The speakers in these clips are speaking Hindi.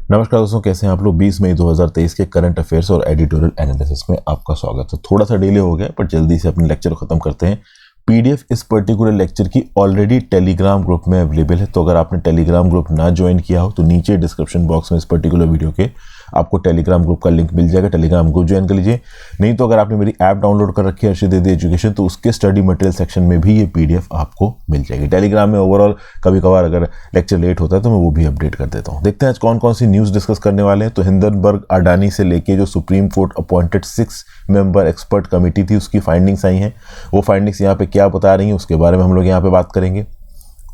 नमस्कार दोस्तों, कैसे हैं आप लोग। 20 मई 2023 के करंट अफेयर्स और एडिटोरियल एनालिसिस में आपका स्वागत है। थोड़ा सा डिले हो गया पर जल्दी से अपने लेक्चर को खत्म करते हैं। पीडीएफ इस पर्टिकुलर लेक्चर की ऑलरेडी टेलीग्राम ग्रुप में अवेलेबल है, तो अगर आपने टेलीग्राम ग्रुप ना ज्वाइन किया हो तो नीचे डिस्क्रिप्शन बॉक्स में इस पर्टिकुलर वीडियो के आपको टेलीग्राम ग्रुप का लिंक मिल जाएगा, टेलीग्राम ग्रुप ज्वाइन कर लीजिए। नहीं तो अगर आपने मेरी ऐप डाउनलोड कर रखी है अर्शी द्विवेदी एजुकेशन, तो उसके स्टडी मटेरियल सेक्शन में भी ये पीडीएफ आपको मिल जाएगी। टेलीग्राम में ओवरऑल कभी कभार अगर लेक्चर लेट होता है तो मैं वो भी अपडेट कर देता हूँ। देखते हैं आज कौन कौन सी न्यूज़ डिस्कस करने वाले हैं। तो हिंडनबर्ग अडानी से लेके जो supreme court appointed 6 member expert committee थी उसकी फाइंडिंग्स आई हैं। वो फाइंडिंग्स यहाँ पे क्या बता रही हैं उसके बारे में हम लोग यहाँ पे बात करेंगे।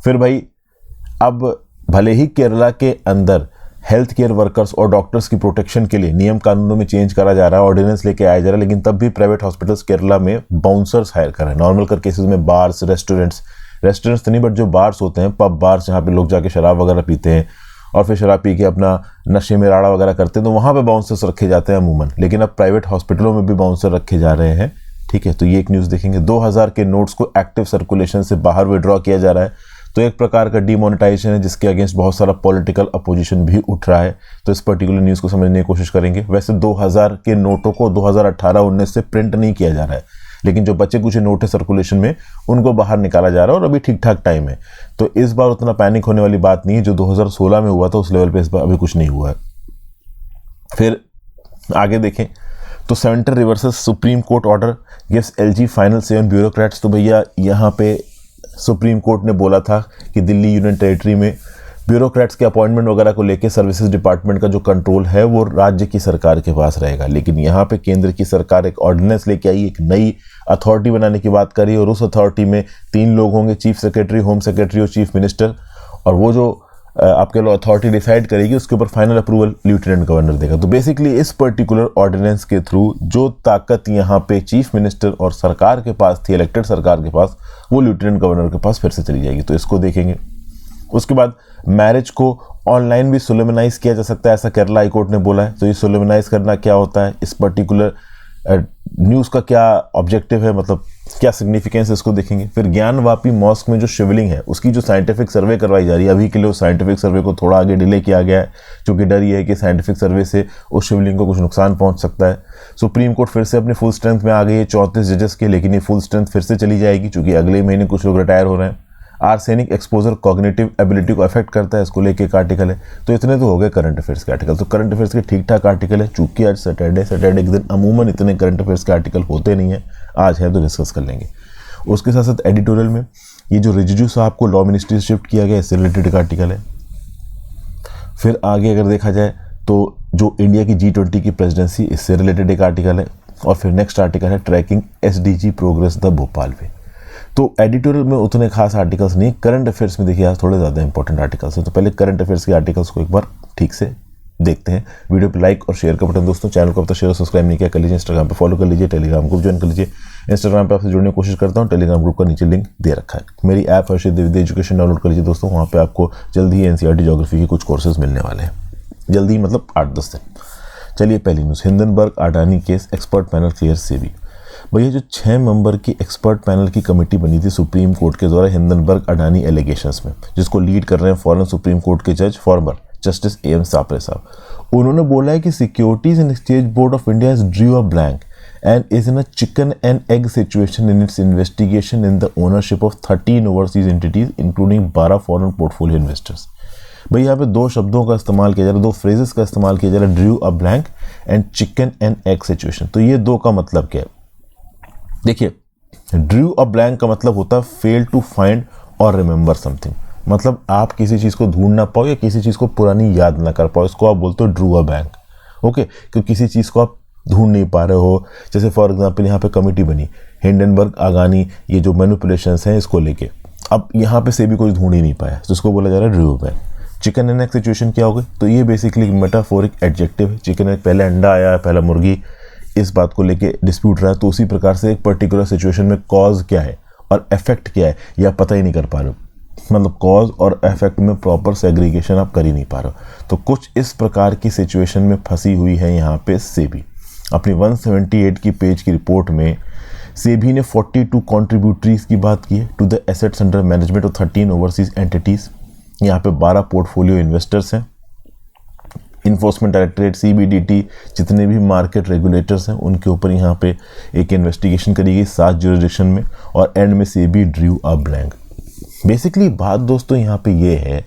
फिर भाई, अब भले ही केरला के अंदर हेल्थ केयर वर्कर्स और डॉक्टर्स की प्रोटेक्शन के लिए नियम कानूनों में चेंज करा जा रहा है, ऑर्डिनेंस लेके आया जा रहा है, लेकिन तब भी प्राइवेट हॉस्पिटल्स केरला में बाउंसर्स हायर कर रहे हैं। नॉर्मल कर केसेस में बार्स, रेस्टोरेंट्स तो नहीं, बट जो बार्स होते हैं, पब बार्स, जहाँ पे लोग जाके शराब वगैरह पीते हैं और फिर शराब पी के अपना नशे में राड़ा वगैरह करते हैं, तो वहाँ पे बाउंसर्स रखे जाते हैं अमूमन। लेकिन अब प्राइवेट हॉस्पिटलों में भी बाउंसर रखे जा रहे हैं। ठीक है, तो ये एक न्यूज़ देखेंगे। 2000 के नोट्स को एक्टिव सर्कुलेशन से बाहर विड्रॉ किया जा रहा है, तो एक प्रकार का डिमोनेटाइजेशन है जिसके अगेंस्ट बहुत सारा पॉलिटिकल अपोजिशन भी उठ रहा है। तो इस पर्टिकुलर न्यूज़ को समझने की कोशिश करेंगे। वैसे 2000 के नोटों को 2018-19 से प्रिंट नहीं किया जा रहा है, लेकिन जो बचे कुछ नोट है सर्कुलेशन में उनको बाहर निकाला जा रहा है और अभी ठीक ठाक टाइम है। तो इस बार उतना पैनिक होने वाली बात नहीं है। जो 2016 में हुआ था उस लेवल पे इस बार अभी कुछ नहीं हुआ है। फिर आगे देखें तो centre reverses supreme court order gives LG final से ऑन ब्यूरोक्रेट्स। तो भैया यहाँ पे सुप्रीम कोर्ट ने बोला था कि दिल्ली यूनियन टेरिटरी में ब्यूरोक्रेट्स के अपॉइंटमेंट वगैरह को लेकर सर्विसेज डिपार्टमेंट का जो कंट्रोल है वो राज्य की सरकार के पास रहेगा। लेकिन यहाँ पे केंद्र की सरकार एक ऑर्डिनेंस लेके आई, एक नई अथॉरिटी बनाने की बात करी, और उस अथॉरिटी में 3 लोग होंगे, चीफ सेक्रेटरी, होम सेक्रेटरी और चीफ मिनिस्टर। और वो जो आपके लोग अथॉरिटी डिसाइड करेगी उसके ऊपर फाइनल अप्रूवल लेफ्टिनेंट गवर्नर देगा। तो बेसिकली इस पर्टिकुलर ऑर्डिनेंस के थ्रू जो ताकत यहाँ पे चीफ मिनिस्टर और सरकार के पास थी, इलेक्टेड सरकार के पास, वो लेफ्टिनेंट गवर्नर के पास फिर से चली जाएगी। तो इसको देखेंगे। उसके बाद मैरिज को ऑनलाइन भी सोलेमनाइज किया जा सकता है, ऐसा केरला हाई कोर्ट ने बोला है। तो ये सोलेमनाइज करना क्या होता है, इस पर्टिकुलर न्यूज़ का क्या ऑब्जेक्टिव है, मतलब क्या सिग्निफिकेंस है, इसको देखेंगे। फिर ज्ञानवापी मॉस्क में जो शिवलिंग है उसकी जो साइंटिफिक सर्वे करवाई जा रही है, अभी के लिए उस साइंटिफिक सर्वे को थोड़ा आगे डिले किया गया है, क्योंकि डर ये है कि साइंटिफिक सर्वे से उस शिवलिंग को कुछ नुकसान पहुंच सकता है। सुप्रीम कोर्ट फिर से अपनी फुल स्ट्रेंथ में आ गई है 34 जजेस के, लेकिन ये फुल स्ट्रेंथ फिर से चली जाएगी क्योंकि अगले महीने कुछ लोग रिटायर हो रहे हैं। आर्सेनिक एक्सपोजर कॉग्निटिव एबिलिटी को अफेक्ट करता है, इसको लेके एक आर्टिकल है। तो इतने तो हो गए करंट अफेयर्स के आर्टिकल। तो करंट अफेयर्स के ठीक ठाक आर्टिकल है, चूंकि आज सैटरडे के दिन अमूमन इतने करंट अफेयर्स के आर्टिकल होते नहीं है, आज है तो डिस्कस कर लेंगे। उसके साथ साथ एडिटोरियल में ये जो रिजिजू साहब को लॉ मिनिस्ट्री से शिफ्ट किया गया, इससे रिलेटेड एक आर्टिकल है। फिर आगे अगर देखा जाए तो जो इंडिया की G20 की प्रेसिडेंसी, इससे रिलेटेड एक आर्टिकल है। और फिर नेक्स्ट आर्टिकल है tracking SDG progress the Bhopal way. तो एडिटोरियल में उतने खास आर्टिकल्स नहीं, करंट अफेयर्स में देखिए आज थोड़े ज़्यादा इंपॉर्टेंट आर्टिकल्स हैं। तो पहले करंट अफेयर्स के आर्टिकल्स को एक बार ठीक से देखते हैं। वीडियो पे लाइक और शेयर का बटन, दोस्तों चैनल को अब तक शेयर और सब्सक्राइब नहीं किया कर लीजिए, इंस्टाग्राम पे फॉलो कर लीजिए, टेलीग्राम ग्रुप ज्वाइन कर लीजिए। इंस्टाग्राम पे आपसे जुड़ने की कोशिश करता हूँ, टेलीग्राम ग्रुप का नीचे लिंक दे रखा है। मेरी app Arshi Dwivedi education download कर लीजिए दोस्तों, वहाँ पे आपको जल्दी ही NCERT ज्योग्राफी के कुछ कोर्सेज मिलने वाले हैं, जल्दी मतलब 8-10 दिन। चलिए पहली news, Hindenburg Adani case expert panel clear SEBI. भैया जो 6 मेंबर की एक्सपर्ट पैनल की कमेटी बनी थी सुप्रीम कोर्ट के द्वारा हिंडनबर्ग अडानी एलिगेशंस में, जिसको लीड कर रहे हैं फॉरेन सुप्रीम कोर्ट के जज फॉर्मर जस्टिस AM सापरे साहब। उन्होंने बोला है कि securities and exchange board of India is drew a blank and is in a chicken and egg situation in its investigation in the ownership of 13 overseas entities including 12 foreign portfolio investors। भाई यहाँ पे 2 शब्दों का इस्तेमाल किया जा रहा है, 2 फ्रेजेस का इस्तेमाल किया जा रहा है, drew a blank and chicken and egg situation. तो ये 2 का मतलब क्या है, देखिए ड्रू अ ब्लैंक का मतलब होता है फेल टू फाइंड और रिमेंबर समथिंग, मतलब आप किसी चीज़ को ढूंढ ना पाओ या किसी चीज़ को पुरानी याद ना कर पाओ, इसको आप बोलते हो ड्रू अ ब्लैंक। ओके, क्योंकि किसी चीज़ को आप ढूंढ नहीं पा रहे हो। जैसे फॉर एग्जांपल यहाँ पे कमेटी बनी हिंडनबर्ग अडानी, ये जो मैनिपुलेशंस हैं इसको लेके, अब यहाँ पे से भी कोई ढूंढ ही नहीं पाया, तो इसको बोला जा रहा है Drew back. Chicken and egg situation क्या होगी, तो ये बेसिकली मेटाफोरिक एडजेक्टिव है। चिकन एग, पहले अंडा आया पहला मुर्गी, इस बात को लेके डिस्प्यूट रहा है, तो उसी प्रकार से एक पर्टिकुलर सिचुएशन में कॉज क्या है और इफेक्ट क्या है या पता ही नहीं कर पा रहे हो, मतलब कॉज और इफेक्ट में प्रॉपर सेग्रीगेशन आप कर ही नहीं पा रहे हो। तो कुछ इस प्रकार की सिचुएशन में फंसी हुई है यहाँ पे सेबी। अपनी 178 की पेज की रिपोर्ट में सेबी ने 42 कॉन्ट्रीब्यूटरीज की बात की है to the assets under management of 13 overseas entities. यहाँ पे 12 पोर्टफोलियो इन्वेस्टर्स हैं इन्फोर्समेंट डायरेक्टरेट, CBDT, जितने भी मार्केट रेगुलेटर्स हैं उनके ऊपर यहाँ पे एक इन्वेस्टिगेशन करी गई 7 जुरिडिक्शन में, और एंड में SEBI drew a blank. Basically बात दोस्तों यहाँ पे ये है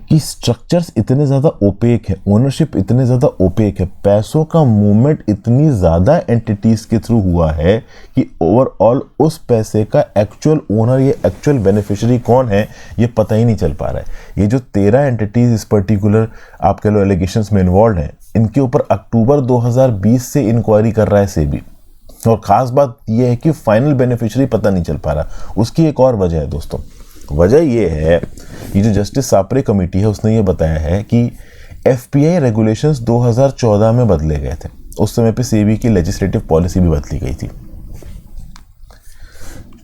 कि स्ट्रक्चर्स इतने ज़्यादा ओपेक है, ओनरशिप इतने ज़्यादा ओपेक है, पैसों का मूवमेंट इतनी ज़्यादा एंटिटीज़ के थ्रू हुआ है कि ओवरऑल उस पैसे का एक्चुअल ओनर या एक्चुअल बेनिफिशियरी कौन है ये पता ही नहीं चल पा रहा है। ये जो 13 एंटिटीज़ इस पर्टिकुलर आप कह लो एलिगेशंस में इन्वॉल्व हैं, इनके ऊपर अक्टूबर 2020 से इंक्वायरी कर रहा है SEBI, और ख़ास बात यह है कि फाइनल बेनिफिशियरी पता नहीं चल पा रहा। उसकी एक और वजह है दोस्तों, वजह ये है, ये जो जस्टिस सापरे कमेटी है उसने ये बताया है कि FPI रेगुलेशंस 2014 में बदले गए थे। उस समय पे SEBI की लेजिस्लेटिव पॉलिसी भी बदली गई थी।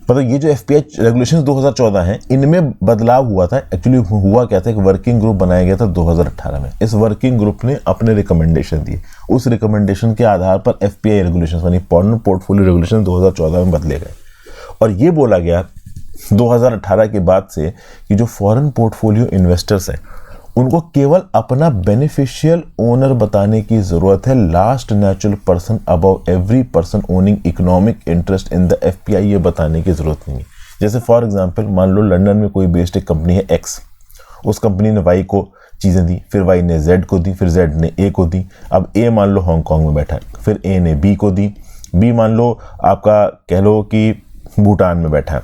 मतलब ये जो FPI रेगुलेशंस 2014 हैं, इनमें बदलाव हुआ था। एक्चुअली हुआ क्या था, एक वर्किंग ग्रुप बनाया गया था 2018 में। इस वर्किंग ग्रुप ने अपने रिकमेंडेशन दिए, उस रिकमेंडेशन के आधार पर FPI रेगुलेशंस यानी फॉरेन पोर्टफोलियो रेगुलेशन 2014 में बदले गए, और ये बोला गया 2018 के बाद से कि जो फॉरेन पोर्टफोलियो इन्वेस्टर्स हैं उनको केवल अपना बेनिफिशियल ओनर बताने की जरूरत है, last natural person above every person owning economic interest in the FPI ये बताने की जरूरत नहीं है। जैसे फॉर एग्जांपल मान लो लंदन में कोई बेस्ड एक कंपनी है X, उस कंपनी ने Y को चीज़ें दी, फिर Y ने Z को दी, फिर Z ने A को दी। अब A मान लो हांगकॉन्ग में बैठा है, फिर A ने B को दी, B मान लो आपका कह लो कि भूटान में बैठा है,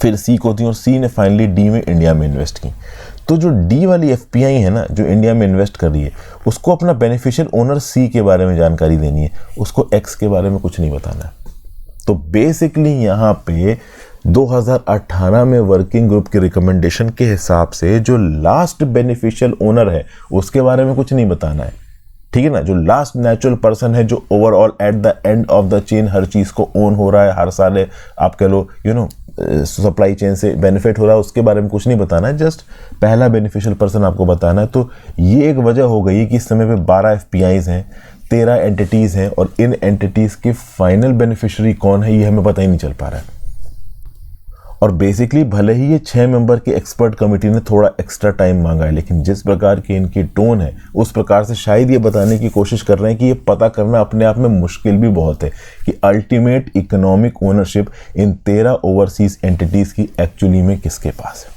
फिर C को दी, और C ने फाइनली D में इंडिया में इन्वेस्ट की। तो जो D वाली FPI है ना, जो इंडिया में इन्वेस्ट कर रही है, उसको अपना बेनिफिशियल ओनर C के बारे में जानकारी देनी है, उसको X के बारे में कुछ नहीं बताना है। तो बेसिकली यहाँ पे 2018 में वर्किंग ग्रुप के रिकमेंडेशन के हिसाब से जो लास्ट बेनिफिशियल ओनर है उसके बारे में कुछ नहीं बताना है, ठीक है ना। जो लास्ट नेचुरल पर्सन है, जो overall at the end of the chain हर चीज़ को ओन हो रहा है, हर साल आप कह लो सप्लाई चेन से बेनिफिट हो रहा है, उसके बारे में कुछ नहीं बताना है। जस्ट पहला बेनिफिशियल पर्सन आपको बताना है। तो ये एक वजह हो गई कि इस समय पे 12 FPIs हैं, 13 एंटिटीज़ हैं, और इन एंटिटीज़ के फाइनल बेनिफिशियरी कौन है ये हमें पता ही नहीं चल पा रहा है। और बेसिकली भले ही ये 6 मेंबर की एक्सपर्ट कमेटी ने थोड़ा एक्स्ट्रा टाइम मांगा है, लेकिन जिस प्रकार की इनकी टोन है उस प्रकार से शायद ये बताने की कोशिश कर रहे हैं कि ये पता करना अपने आप में मुश्किल भी बहुत है कि अल्टीमेट इकोनॉमिक ओनरशिप इन 13 ओवरसीज एंटिटीज़ की एक्चुअली में किसके पास है।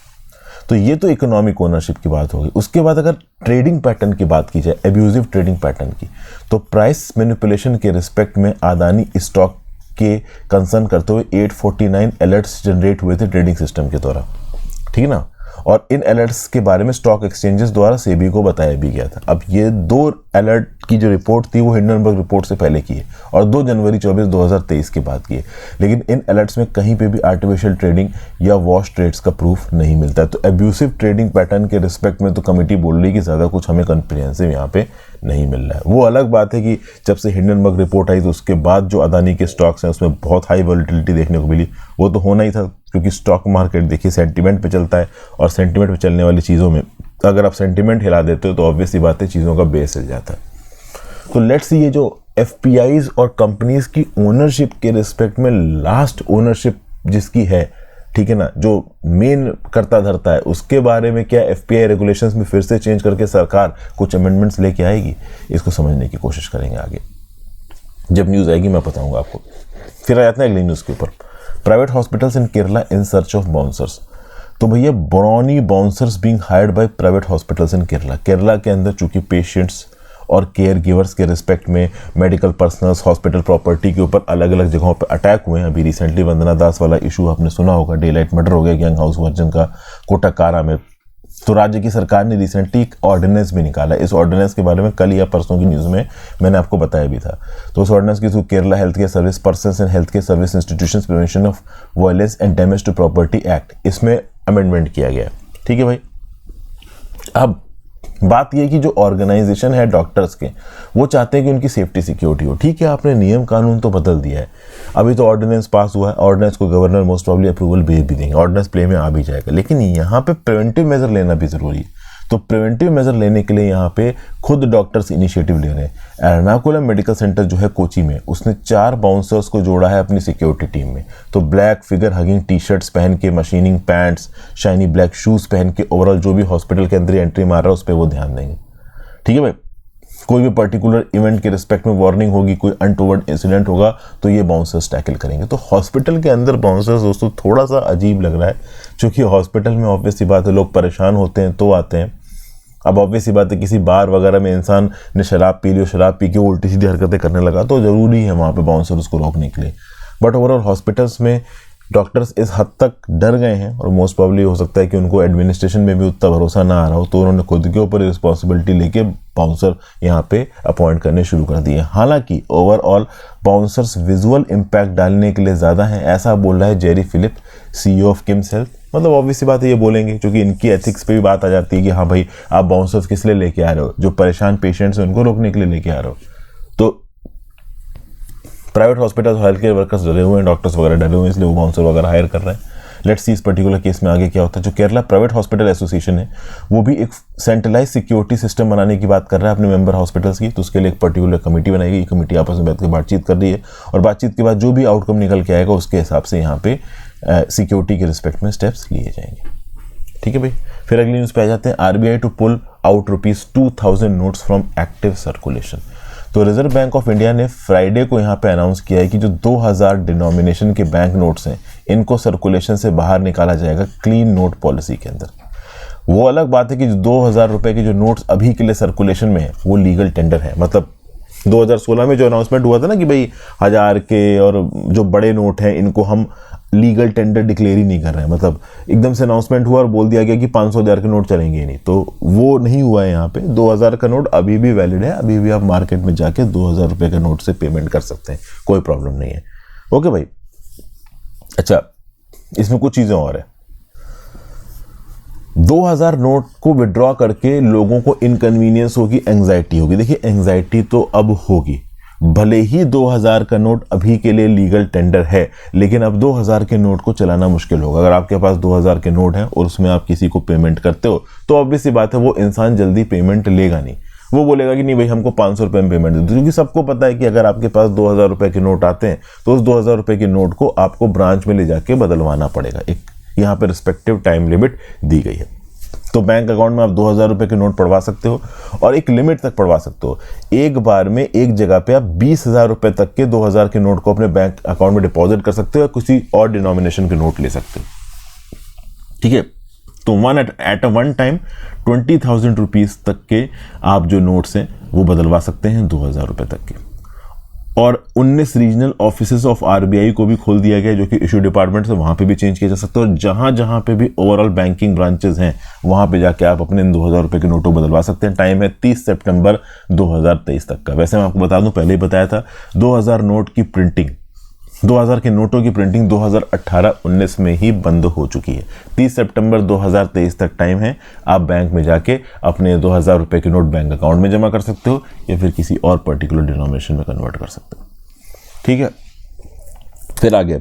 तो ये तो इकोनॉमिक ओनरशिप की बात होगी। उसके बाद अगर ट्रेडिंग पैटर्न की बात की जाए, एब्यूजिव ट्रेडिंग पैटर्न की, तो प्राइस मैनिपुलेशन के रिस्पेक्ट में अदानी स्टॉक के कंसर्न करते हुए 849 अलर्ट्स जनरेट हुए थे ट्रेडिंग सिस्टम के द्वारा, ठीक है ना। और इन अलर्ट्स के बारे में स्टॉक एक्सचेंजेस द्वारा SEBI को बताया भी गया था। अब ये 2 अलर्ट की जो रिपोर्ट थी वो हिंडनबर्ग रिपोर्ट से पहले की है और 2 जनवरी 2023 के बाद की है, लेकिन इन अलर्ट्स में कहीं पे भी आर्टिफिशियल ट्रेडिंग या वॉश ट्रेड्स का प्रूफ नहीं मिलता है। तो एब्यूसिव ट्रेडिंग पैटर्न के रिस्पेक्ट में तो कमेटी बोल रही है कि ज़्यादा कुछ हमें कॉन्फिडेंसिव यहाँ पे नहीं मिल रहा है। वो अलग बात है कि जब से हिंडनबर्ग रिपोर्ट आई तो उसके बाद जो अदानी के स्टॉक्स हैं उसमें बहुत हाई वॉलेटिलिटी देखने को मिली। वो तो होना ही था, क्योंकि स्टॉक मार्केट देखिए सेंटिमेंट पे चलता है, और सेंटिमेंट पे चलने वाली चीज़ों में अगर आप सेंटिमेंट हिला देते हो तो ऑब्वियस सी बात है चीज़ों का बेस हिल जाता है। तो लेट्स सी ये जो FPIs और कंपनीज की ओनरशिप के रिस्पेक्ट में लास्ट ओनरशिप जिसकी है, ठीक है ना, जो मेन करता धरता है, उसके बारे में क्या FPI रेगुलेशंस में फिर से चेंज करके सरकार कुछ अमेंडमेंट्स लेके आएगी, इसको समझने की कोशिश करेंगे आगे। जब न्यूज़ आएगी मैं बताऊंगा आपको। फिर आ जाते हैं अगली न्यूज़ के ऊपर। Private hospitals in Kerala in search of bouncers. तो भैया Brownie bouncers being hired by private hospitals in Kerala. Kerala के अंदर चूंकि पेशेंट्स और केयर गिवर्स के रिस्पेक्ट में मेडिकल पर्सनल्स, हॉस्पिटल प्रॉपर्टी के ऊपर अलग अलग जगहों पर अटैक हुए हैं। अभी रिसेंटली वंदना दास वाला इशू आपने सुना होगा, डे लाइट मर्डर हो गया गैंग हाउस वर्जन का कोटाकारा में। तो राज्य की सरकार ने रिसेंटली एक ऑर्डिनेंस भी निकाला। इस ऑर्डिनेंस के बारे में कल या परसों की न्यूज़ में मैंने आपको बताया भी था। तो उस ऑर्डिनेंस के through Kerala health care service persons and health care service institutions prevention of violence and damage to property act, इसमें अमेंडमेंट किया गया। ठीक है भाई। अब बात यह कि जो ऑर्गेनाइजेशन है डॉक्टर्स के, वो चाहते हैं कि उनकी सेफ्टी सिक्योरिटी हो। ठीक है, आपने नियम कानून तो बदल दिया है, अभी तो ऑर्डिनेंस पास हुआ है, ऑर्डिनेंस को गवर्नर मोस्ट प्रॉब्ली अप्रूवल भेज भी देंगे, ऑर्डिनेंस प्ले में आ भी जाएगा, लेकिन यहाँ पे प्रिवेंटिव मेजर लेना भी जरूरी है। तो प्रिवेंटिव मेजर लेने के लिए यहाँ पे खुद डॉक्टर्स इनिशिएटिव ले रहे हैं। एर्नाकुलम मेडिकल सेंटर जो है कोची में, उसने 4 बाउंसर्स को जोड़ा है अपनी सिक्योरिटी टीम में। तो black figure hugging T shirts पहन के, machining pants, shiny black shoes पहन के ओवरऑल जो भी हॉस्पिटल के अंदर एंट्री मार रहा है उस पर वो ध्यान देंगे। ठीक है भाई। कोई भी पर्टिकुलर इवेंट के रिस्पेक्ट में वार्निंग होगी, कोई अनटोवर्ड इंसिडेंट होगा तो ये बाउंसर्स टैकल करेंगे। तो हॉस्पिटल के अंदर बाउंसर्स दोस्तों थोड़ा सा अजीब लग रहा है, क्योंकि हॉस्पिटल में ऑब्वियस सी बात है लोग परेशान होते हैं तो आते हैं। अब ऑब्वियस सी बात है किसी बार वगैरह में इंसान ने शराब पी ली और शराब पी के उल्टी सीधी हरकतें करने लगा तो ज़रूरी है वहाँ पे बाउंसर उसको रोकने के लिए। बट ओवरऑल हॉस्पिटल्स में डॉक्टर्स इस हद तक डर गए हैं और मोस्ट प्रोबेबली हो सकता है कि उनको एडमिनिस्ट्रेशन में भी उतना भरोसा ना आ रहा हो, तो उन्होंने खुद के ऊपर रिस्पॉन्सिबिलिटी लेके बाउंसर यहाँ पे अपॉइंट करने शुरू कर दिए। हालांकि ओवरऑल बाउंसर्स विजुअल इम्पैक्ट डालने के लिए ज़्यादा हैं, ऐसा बोल रहा है Jerry Philip, CEO of KIMS Health. मतलब ऑब्वियस सी बात है ये बोलेंगे क्योंकि इनकी एथिक्स पे भी बात आ जाती है कि हाँ भाई आप बाउंसर्स किस लिए लेके आ रहे हो, जो परेशान पेशेंट्स हैं उनको रोकने के लिए लेके आ रहे हो। तो private hospital health care workers डरे हुए हैं, डॉक्टर्स वगैरह डरे हुए हैं, इसलिए वो बाउंसर वगैरह हायर कर रहे हैं। लेट्स सी इस पर्टिकुलर केस में आगे क्या होता है। जो केरला प्राइवेट हॉस्पिटल एसोसिएशन है वो भी एक सेंट्रलाइज सिक्योरिटी सिस्टम बनाने की बात कर रहा है अपने मेंबर हॉस्पिटल्स की। तो उसके लिए एक पर्टिकुलर कमेटी बनाई गई, कमेटी आपस में बैठ कर बातचीत कर रही है और बातचीत के बाद जो भी आउटकम निकल के आएगा उसके हिसाब से यहाँ पे सिक्योरिटी के रिस्पेक्ट में स्टेप्स लिए जाएंगे। ठीक है भाई। फिर अगली न्यूज़ पे आ जाते हैं। RBI to pull out ₹2000 notes from active circulation. तो रिजर्व बैंक ऑफ इंडिया ने फ्राइडे को यहाँ पे अनाउंस किया है कि जो 2000 डिनोमिनेशन के बैंक नोट्स हैं इनको सर्कुलेशन से बाहर निकाला जाएगा क्लीन नोट पॉलिसी के अंदर। वो अलग बात है कि जो 2000 रुपए के जो नोट्स अभी के लिए सर्कुलेशन में है वो लीगल टेंडर है। मतलब 2016 में जो अनाउंसमेंट हुआ था ना कि भाई 1000 के और जो बड़े नोट हैं इनको हम लीगल टेंडर डिक्लेयर ही नहीं कर रहे हैं, मतलब एकदम से अनाउंसमेंट हुआ और बोल दिया गया कि 500,000 के नोट चलेंगे ही नहीं, तो वो नहीं हुआ है। यहाँ पे 2000 का नोट अभी भी वैलिड है, अभी भी आप मार्केट में जाके 2000 रुपये के नोट से पेमेंट कर सकते हैं, कोई प्रॉब्लम नहीं है। ओके भाई। अच्छा, इसमें कुछ चीज़ें और है। 2000 नोट को विड्रॉ करके लोगों को इनकन्वीनियंस होगी, एंग्जाइटी होगी। देखिए एंग्जाइटी तो अब होगी, भले ही 2000 का नोट अभी के लिए लीगल टेंडर है, लेकिन अब 2000 के नोट को चलाना मुश्किल होगा। अगर आपके पास 2000 के नोट हैं और उसमें आप किसी को पेमेंट करते हो तो ऑब्वियस सी बात है वो इंसान जल्दी पेमेंट लेगा नहीं, वो बोलेगा कि नहीं भाई हमको 500 रुपये में पेमेंट दे दो, क्योंकि सबको पता है कि अगर आपके पास 2000 रुपये के नोट आते हैं तो उस 2000 रुपये के नोट को आपको ब्रांच में ले जाके बदलवाना पड़ेगा। एक यहाँ पे रिस्पेक्टिव टाइम लिमिट दी गई है। तो बैंक अकाउंट में आप 2000 रुपये के नोट पढ़वा सकते हो और एक लिमिट तक पढ़वा सकते हो। एक बार में एक जगह पे आप 20,000 रुपये तक के 2000 के नोट को अपने बैंक अकाउंट में डिपॉजिट कर सकते हो या किसी और डिनोमिनेशन के नोट ले सकते हो। ठीक है। तो एट वन टाइम 20,000 रुपीज़ तक के आप जो नोट्स हैं वो बदलवा सकते हैं 2000 रुपये तक के। और 19 रीजनल ऑफिसेज ऑफ RBI को भी खोल दिया गया जो कि इशू डिपार्टमेंट से, वहाँ पे भी चेंज किया जा सकता है। और जहाँ जहाँ पे भी ओवरऑल बैंकिंग ब्रांचेस हैं वहाँ पे जाके आप अपने 2000 रुपये के नोटों बदलवा सकते हैं। टाइम है 30 सितंबर 2023 तक का। वैसे मैं आपको बता दूं, पहले ही बताया था 2000 नोट की प्रिंटिंग, 2000 के नोटों की प्रिंटिंग 2018-19 में ही बंद हो चुकी है। 30 सितंबर 2023 तक टाइम है। आप बैंक में जाके अपने 2000 रुपये के नोट बैंक अकाउंट में जमा कर सकते हो या फिर किसी और पर्टिकुलर डिनोमिनेशन में कन्वर्ट कर सकते हो। ठीक है। फिर आगे,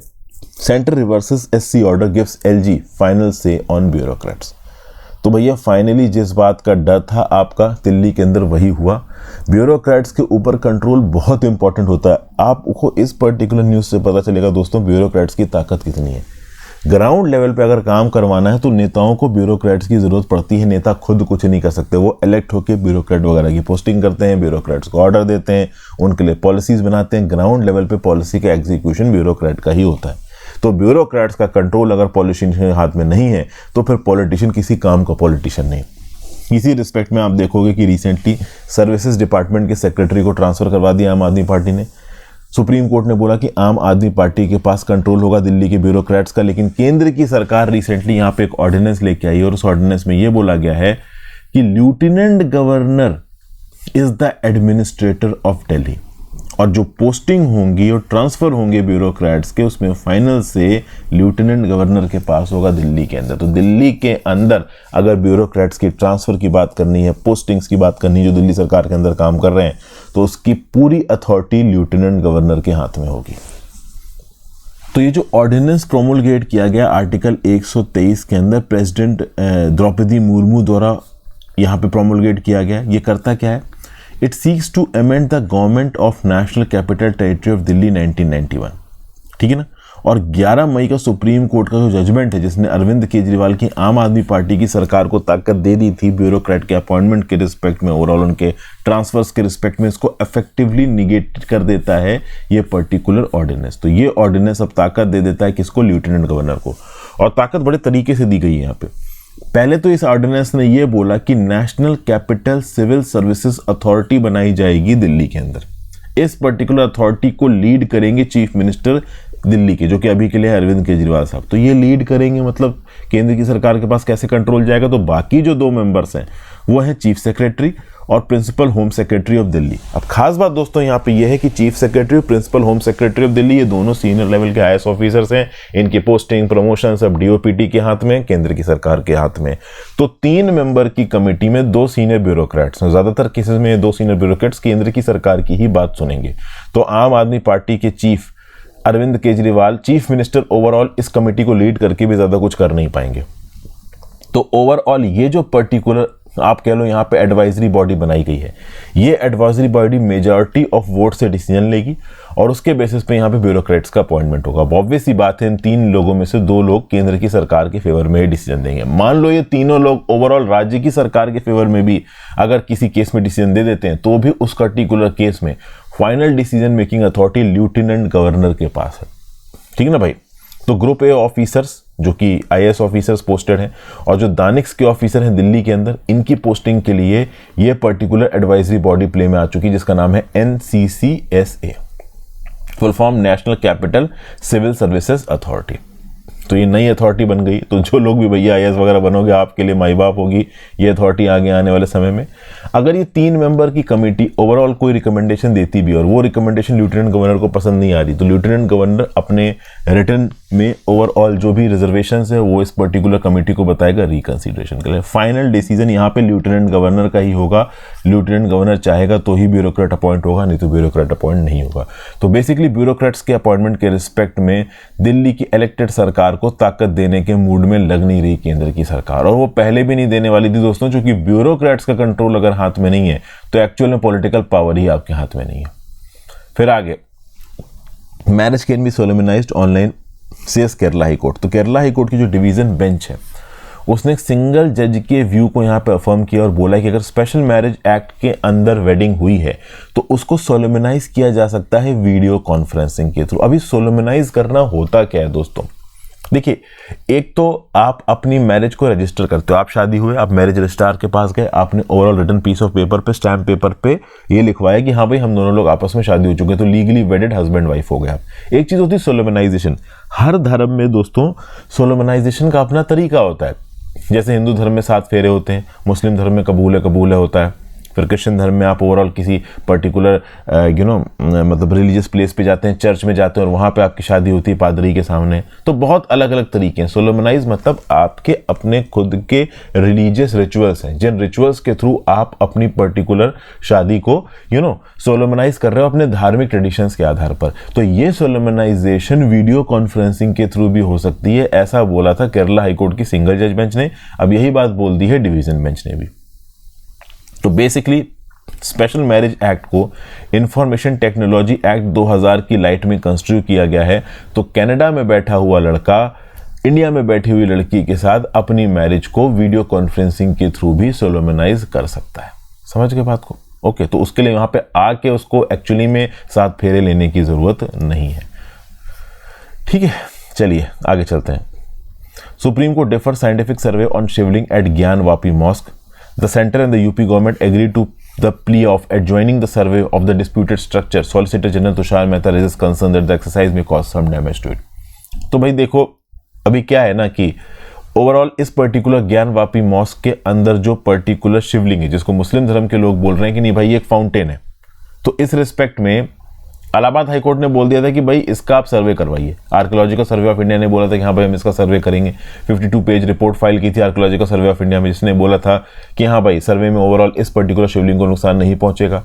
centre reverses SC order gives LG final से ऑन ब्यूरोक्रेट्स। तो भैया फाइनली जिस बात का डर था आपका दिल्ली के अंदर वही हुआ। ब्यूरोक्रेट्स के ऊपर कंट्रोल बहुत इंपॉर्टेंट होता है। आपको इस पर्टिकुलर न्यूज़ से पता चलेगा दोस्तों ब्यूरोक्रेट्स की ताकत कितनी है। ग्राउंड लेवल पे अगर काम करवाना है तो नेताओं को ब्यूरोक्रेट्स की ज़रूरत पड़ती है। नेता खुद कुछ नहीं कर सकते, वो इलेक्ट होकर ब्यूरोक्रेट वगैरह की पोस्टिंग करते हैं, ब्यूरोक्रेट्स को ऑर्डर देते हैं, उनके लिए पॉलिसीज़ बनाते हैं। ग्राउंड लेवल पे पॉलिसी का एग्जीक्यूशन ब्यूरोक्रेट का ही होता है। तो ब्यूरोक्रेट्स का कंट्रोल अगर पॉलिटिशियन के हाथ में नहीं है तो फिर पॉलिटिशियन किसी काम का पॉलिटिशियन नहीं। इसी रिस्पेक्ट में आप देखोगे कि रिसेंटली सर्विसेज डिपार्टमेंट के सेक्रेटरी को ट्रांसफ़र करवा दिया आम आदमी पार्टी ने। सुप्रीम कोर्ट ने बोला कि आम आदमी पार्टी के पास कंट्रोल होगा दिल्ली के ब्यूरोक्रेट्स का, लेकिन केंद्र की सरकार रिसेंटली यहाँ पे एक ऑर्डिनेंस लेके आई और उस ऑर्डिनेंस में ये बोला गया है कि lieutenant governor is the administrator of Delhi, और जो पोस्टिंग होंगी और ट्रांसफ़र होंगे ब्यूरोक्रेट्स के उसमें फाइनल से लेफ्टिनेंट गवर्नर के पास होगा दिल्ली के अंदर। तो दिल्ली के अंदर अगर ब्यूरोक्रेट्स की ट्रांसफ़र की बात करनी है, पोस्टिंग्स की बात करनी है जो दिल्ली सरकार के अंदर काम कर रहे हैं, तो उसकी पूरी अथॉरिटी लेफ्टिनेंट गवर्नर के हाथ में होगी। तो ये जो ऑर्डिनेंस प्रोमोलगेट किया गया आर्टिकल 123 के अंदर प्रेसिडेंट द्रौपदी मुर्मू द्वारा यहाँ पे प्रोमोलगेट किया गया, ये करता क्या है? It seeks to amend the Government of National Capital Territory of Delhi 1991। ठीक है ना। और 11 मई का सुप्रीम कोर्ट का जो जजमेंट है जिसने अरविंद केजरीवाल की आम आदमी पार्टी की सरकार को ताकत दे दी थी ब्यूरोक्रेट के अपॉइंटमेंट के रिस्पेक्ट में, ओवरऑल उनके ट्रांसफर्स के रिस्पेक्ट में, इसको इफेक्टिवली निगेट कर देता है ये पर्टिकुलर ऑर्डिनेंस। तो ये ऑर्डिनेंस अब ताकत दे देता है किसको? लेफ्टिनेंट गवर्नर को। और ताकत बड़े तरीके से दी गई है यहाँ पे। पहले तो इस ऑर्डिनेंस ने ये बोला कि national capital civil services authority बनाई जाएगी दिल्ली के अंदर। इस पर्टिकुलर अथॉरिटी को लीड करेंगे चीफ मिनिस्टर दिल्ली के, जो कि अभी के लिए है अरविंद केजरीवाल साहब। तो ये लीड करेंगे मतलब केंद्र की सरकार के पास कैसे कंट्रोल जाएगा? तो बाकी जो 2 मेंबर्स हैं वो है चीफ सेक्रेटरी और principal home secretary of Delhi. अब खास बात दोस्तों यहाँ पे ये है कि चीफ सेक्रेटरी और principal home secretary of Delhi ये दोनों सीनियर लेवल के IAS ऑफिसर्स हैं। इनकी पोस्टिंग प्रमोशन सब DOPT के हाथ में, केंद्र की सरकार के हाथ में। तो 3 मेंबर की कमेटी में 2 सीनियर ब्यूरोक्रेट्स हैं। ज्यादातर केसेस में 2 सीनियर ब्यूरोक्रेट्स केंद्र की सरकार की ही बात सुनेंगे। तो आम आदमी पार्टी के chief Arvind Kejriwal, chief minister, overall इस कमेटी को लीड करके भी ज्यादा कुछ कर नहीं पाएंगे। तो ओवरऑल ये जो पर्टिकुलर आप कह लो यहाँ पे एडवाइजरी बॉडी बनाई गई है, ये advisory body majority of vote से डिसीजन लेगी और उसके बेसिस पे यहाँ पे ब्यूरोक्रेट्स का अपॉइंटमेंट होगा। ऑब्वियस सी बात है इन 3 लोगों में से 2 लोग केंद्र की सरकार के फेवर में ही डिसीजन देंगे। मान लो ये तीनों लोग ओवरऑल राज्य की सरकार के फेवर में भी अगर किसी केस में डिसीजन दे देते हैं तो भी उस पर्टिकुलर केस में final decision making authority lieutenant governor के पास है। ठीक है ना भाई? तो ग्रुप ए ऑफिसर्स जो कि IAS ऑफिसर्स पोस्टेड हैं और जो दानिक्स के ऑफिसर हैं दिल्ली के अंदर, इनकी पोस्टिंग के लिए ये पर्टिकुलर एडवाइजरी बॉडी प्ले में आ चुकी है जिसका नाम है NCCSA, full form national capital civil services authority. तो ये नई अथॉरिटी बन गई। तो जो लोग भी भैया IAS वगैरह बनोगे आपके लिए माई बाप होगी ये अथॉरिटी आगे आने वाले समय में। अगर ये 3 मेंबर की कमेटी ओवरऑल कोई रिकमेंडेशन देती भी और वो रिकमेंडेशन लेफ्टिनेंट गवर्नर को पसंद नहीं आ रही तो लेफ्टिनेंट गवर्नर अपने रिटर्न में ओवरऑल जो भी रिजर्वेशंस है वो इस पर्टिकुलर कमेटी को बताएगा रिकंसिडरेशन के लिए। फाइनल डिसीजन यहाँ पे लेफ्टिनेंट गवर्नर का ही होगा। लेफ्टिनेंट गवर्नर चाहेगा तो ही ब्यूरोक्रेट अपॉइंट होगा, नहीं तो ब्यूरोक्रेट अपॉइंट नहीं होगा। तो बेसिकली ब्यूरोक्रेट्स के अपॉइंटमेंट के रिस्पेक्ट में दिल्ली की इलेक्टेड सरकार को ताकत देने के मूड में लग नहीं रही केंद्र की सरकार, और वो पहले भी नहीं देने वाली थी दोस्तों, क्योंकि ब्यूरोक्रेट्स का कंट्रोल अगर हाथ में नहीं है तो एक्चुअल में पॉलिटिकल पावर ही आपके हाथ में नहीं है। फिर आगे, marriage can be solemnised online says Kerala high court. तो केरला हाई कोर्ट की जो डिवीजन बेंच है उसने एक सिंगल जज के व्यू को यहाँ पे अफर्म किया और बोला कि अगर स्पेशल मैरिज एक्ट के अंदर वेडिंग हुई है तो उसको सोलेमनाइज किया जा सकता है वीडियो कॉन्फ्रेंसिंग के थ्रू। अभी सोलेमनाइज करना होता क्या है दोस्तों? देखिए, एक तो आप अपनी मैरिज को रजिस्टर करते हो, आप शादी हुए, आप मैरिज रजिस्ट्रार के पास गए, आपने overall written piece of paper पे, स्टैम्प पेपर पे ये लिखवाया कि हाँ भाई हम दोनों लोग आपस में शादी हो चुके हैं, तो लीगली वेडेड हस्बैंड वाइफ हो गए आप। एक चीज होती है सोलेमनाइजेशन। हर धर्म में दोस्तों सोलेमनाइजेशन का अपना तरीका होता है। जैसे हिंदू धर्म में 7 फेरे होते हैं, मुस्लिम धर्म में कबूल है होता है, फिर क्रिश्चियन धर्म में आप ओवरऑल किसी पर्टिकुलर मतलब रिलीजियस प्लेस पे जाते हैं, चर्च में जाते हैं और वहाँ पे आपकी शादी होती है पादरी के सामने। तो बहुत अलग अलग तरीके हैं। सोलेमनाइज मतलब आपके अपने खुद के रिलीजियस रिचुअल्स हैं, जिन रिचुअल्स के थ्रू आप अपनी पर्टिकुलर शादी को सोलेमनाइज कर रहे हो अपने धार्मिक ट्रेडिशंस के आधार पर। तो ये सोलेमनाइजेशन वीडियो कॉन्फ्रेंसिंग के थ्रू भी हो सकती है, ऐसा बोला था केरला हाईकोर्ट की सिंगल जज बेंच ने। अब यही बात बोल दी है डिवीजन बेंच ने भी। तो बेसिकली स्पेशल मैरिज एक्ट को इंफॉर्मेशन टेक्नोलॉजी एक्ट 2000 की लाइट में कंस्ट्रक्ट किया गया है। तो कनाडा में बैठा हुआ लड़का इंडिया में बैठी हुई लड़की के साथ अपनी मैरिज को वीडियो कॉन्फ्रेंसिंग के थ्रू भी सोलेमनाइज कर सकता है। समझ गए बात को? ओके, तो उसके लिए वहां पे आके उसको एक्चुअली में 7 फेरे लेने की जरूरत नहीं है। ठीक है, चलिए आगे चलते हैं। Supreme Court defer scientific survey on Shivling at Gyan Vapi mosque. The center and the UP government agreed to the plea of adjoining the survey of the disputed structure. Solicitor General Tushar Mehta raises concern that the exercise may cause some damage to it. तो भाई देखो, अभी क्या है ना कि ओवरऑल इस पर्टिकुलर ज्ञान वापी मॉस्क के अंदर जो पर्टिकुलर शिवलिंग है, जिसको मुस्लिम धर्म के लोग बोल रहे हैं कि नहीं भाई ये एक फाउंटेन है, तो इस रिस्पेक्ट में इलाहाबाद हाईकोर्ट ने बोल दिया था कि भाई इसका आप सर्वे करवाइए। आर्कियोलॉजिकल सर्वे ऑफ इंडिया ने बोला था कि हाँ भाई हम इसका सर्वे करेंगे। 52 पेज रिपोर्ट फाइल की थी आर्कियोलॉजिकल सर्वे ऑफ इंडिया में, जिसने बोला था कि हाँ भाई सर्वे में ओवरऑल इस पर्टिकुलर शिवलिंग को नुकसान नहीं पहुंचेगा।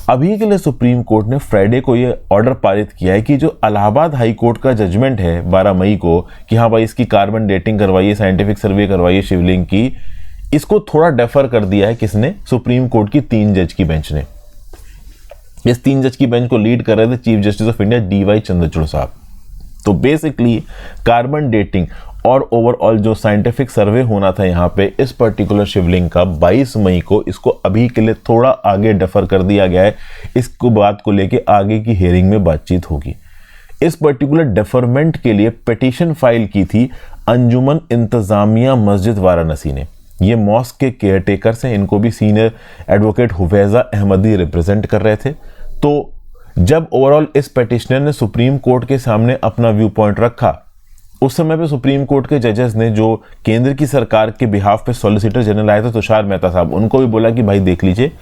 अभी के लिए सुप्रीम कोर्ट ने फ्राइडे को ये ऑर्डर पारित किया है कि जो इलाहाबाद हाईकोर्ट का जजमेंट है 12 मई को कि हाँ भाई इसकी कार्बन डेटिंग करवाइए, साइंटिफिक सर्वे करवाइए शिवलिंग की, इसको थोड़ा डेफर कर दिया है। किसने? सुप्रीम कोर्ट की 3 जज की बेंच ने। इस 3 जज की बेंच को लीड कर रहे थे chief justice of India DY Chandrachud साहब। तो बेसिकली कार्बन डेटिंग और ओवरऑल जो साइंटिफिक सर्वे होना था यहाँ पे इस पर्टिकुलर शिवलिंग का 22 मई को, इसको अभी के लिए थोड़ा आगे डेफर कर दिया गया है। इसको बात को लेके आगे की हियरिंग में बातचीत होगी। इस पर्टिकुलर डेफरमेंट के लिए पिटीशन फाइल की थी अंजुमन इंतजामिया मस्जिद वाराणसी ने। ये मॉस्क के केयरटेकर्स हैं, इनको भी सीनियर एडवोकेट हुफैजा अहमदी रिप्रेजेंट कर रहे थे। तो जब ओवरऑल इस पिटिशनर ने सुप्रीम कोर्ट के सामने अपना व्यू पॉइंट रखा, उस समय पे सुप्रीम कोर्ट के जजेस ने, जो केंद्र की सरकार के बिहाफ पे सॉलिसिटर जनरल आए थे तुषार मेहता साहब, उनको भी बोला कि भाई देख लीजिए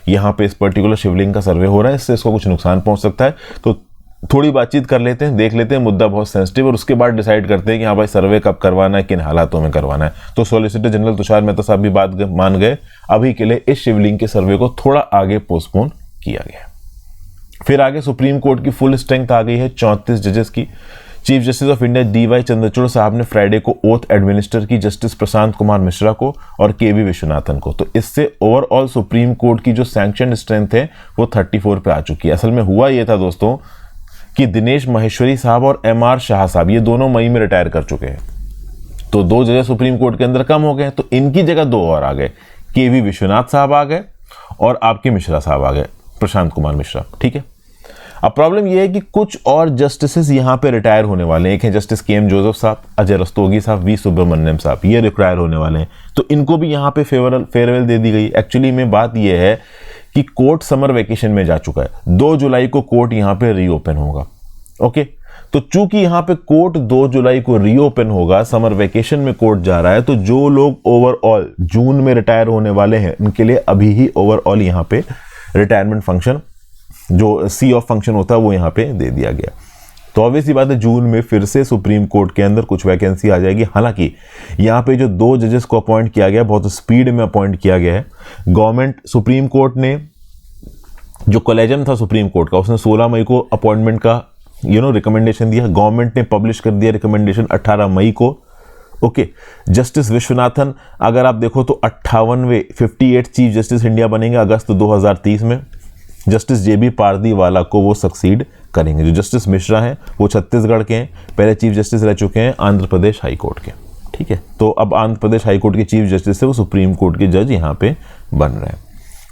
यहाँ पे इस पर्टिकुलर शिवलिंग का सर्वे हो रहा है, इससे इसको कुछ नुकसान पहुंच सकता है, तो थोड़ी बातचीत कर लेते हैं, देख लेते हैं, मुद्दा बहुत सेंसिटिव, और उसके बाद डिसाइड करते हैं कि हाँ भाई सर्वे कब करवाना है, किन हालातों में करवाना है। तो सॉलिसिटर जनरल तुषार मेहता साहब भी बात मान गए। अभी के लिए इस शिवलिंग के सर्वे को थोड़ा आगे पोस्टपोन किया गया। फिर आगे सुप्रीम कोर्ट की फुल स्ट्रेंथ आ गई है 34 जजेस की। Chief justice of India DY Chandrachud साहब ने फ्राइडे को ओथ एडमिनिस्टर की जस्टिस प्रशांत कुमार मिश्रा को और KV विश्वनाथन को। तो इससे ओवरऑल सुप्रीम कोर्ट की जो सैंक्शन स्ट्रेंथ है वो 34 पे आ चुकी है। असल में हुआ ये था दोस्तों कि दिनेश माहेश्वरी साहब और MR शाह साहब ये दोनों मई में रिटायर कर चुके हैं, तो 2 जजेस सुप्रीम कोर्ट के अंदर कम हो गए, तो इनकी जगह 2 और आ गए। KV विश्वनाथ साहब आ गए और आपके मिश्रा साहब आ गए, प्रशांत कुमार मिश्रा। ठीक है, अब प्रॉब्लम यह है कि कुछ और जस्टिसेस यहां पे रिटायर होने वाले हैं। एक है जस्टिस KM जोसेफ साहब, अजय रस्तोगी साहब, V सुब्रमण्यम साहब, ये रिटायर होने वाले हैं, तो इनको भी यहां पे फेयरवेल दे दी गई। एक्चुअली में बात यह है कि कोर्ट समर वेकेशन में जा चुका है। 2 जुलाई को कोर्ट यहां पे रीओपन होगा। ओके, तो चूंकि यहां पे कोर्ट 2 जुलाई को रीओपन होगा, समर वेकेशन में कोर्ट जा रहा है, तो जो लोग ओवरऑल जून में रिटायर होने वाले हैं उनके लिए अभी ही ओवरऑल यहां पे रिटायरमेंट फंक्शन, जो सी ऑफ फंक्शन होता है, वो यहाँ पे दे दिया गया। तो ऑब्वियसली बात है जून में फिर से सुप्रीम कोर्ट के अंदर कुछ वैकेंसी आ जाएगी। हालांकि यहाँ पे जो 2 जजेस को अपॉइंट किया गया, बहुत स्पीड में अपॉइंट किया गया है। गवर्नमेंट, सुप्रीम कोर्ट ने जो कॉलेजियम था सुप्रीम कोर्ट का, उसने 16 मई को अपॉइंटमेंट का रिकमेंडेशन दिया। गवर्नमेंट ने पब्लिश कर दिया रिकमेंडेशन 18 मई को। ओके, जस्टिस विश्वनाथन अगर आप देखो तो 58 चीफ जस्टिस इंडिया बनेंगे अगस्त 2030 में। जस्टिस JB पारदीवाला को वो सक्सीड करेंगे। जो जस्टिस मिश्रा हैं वो छत्तीसगढ़ के हैं, पहले चीफ जस्टिस रह चुके हैं आंध्र प्रदेश हाई कोर्ट के। ठीक है, तो अब आंध्र प्रदेश हाई कोर्ट के चीफ जस्टिस से वो सुप्रीम कोर्ट के जज यहाँ पे बन रहे हैं।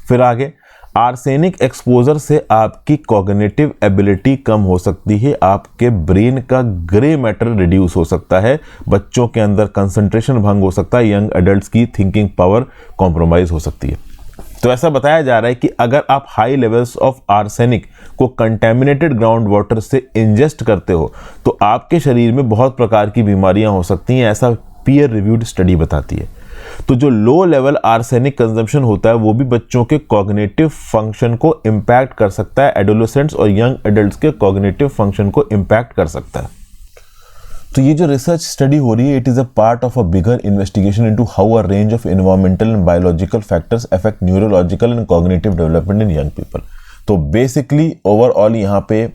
फिर आगे, आर्सेनिक एक्सपोजर से आपकी कॉग्निटिव एबिलिटी कम हो सकती है, आपके ब्रेन का ग्रे मैटर रिड्यूस हो सकता है, बच्चों के अंदर कंसंट्रेशन भंग हो सकता है, यंग एडल्ट्स की थिंकिंग पावर कॉम्प्रोमाइज हो सकती है। तो ऐसा बताया जा रहा है कि अगर आप हाई लेवल्स ऑफ आर्सेनिक को कंटेमिनेटेड ग्राउंड वाटर से इंजेस्ट करते हो तो आपके शरीर में बहुत प्रकार की बीमारियां हो सकती हैं, ऐसा पीयर रिव्यूड स्टडी बताती है। तो जो लो लेवल आर्सेनिक कंजम्पशन होता है वो भी बच्चों के कॉग्निटिव फंक्शन को इंपैक्ट कर सकता है, एडोलेसेंट्स और यंग एडल्ट्स के कॉग्निटिव फंक्शन को इंपैक्ट कर सकता है। तो ये जो रिसर्च स्टडी हो रही है, it is a part of a bigger investigation into how a range of environmental and biological factors affect neurological and cognitive development in young people. तो बेसिकली ओवरऑल यहाँ पे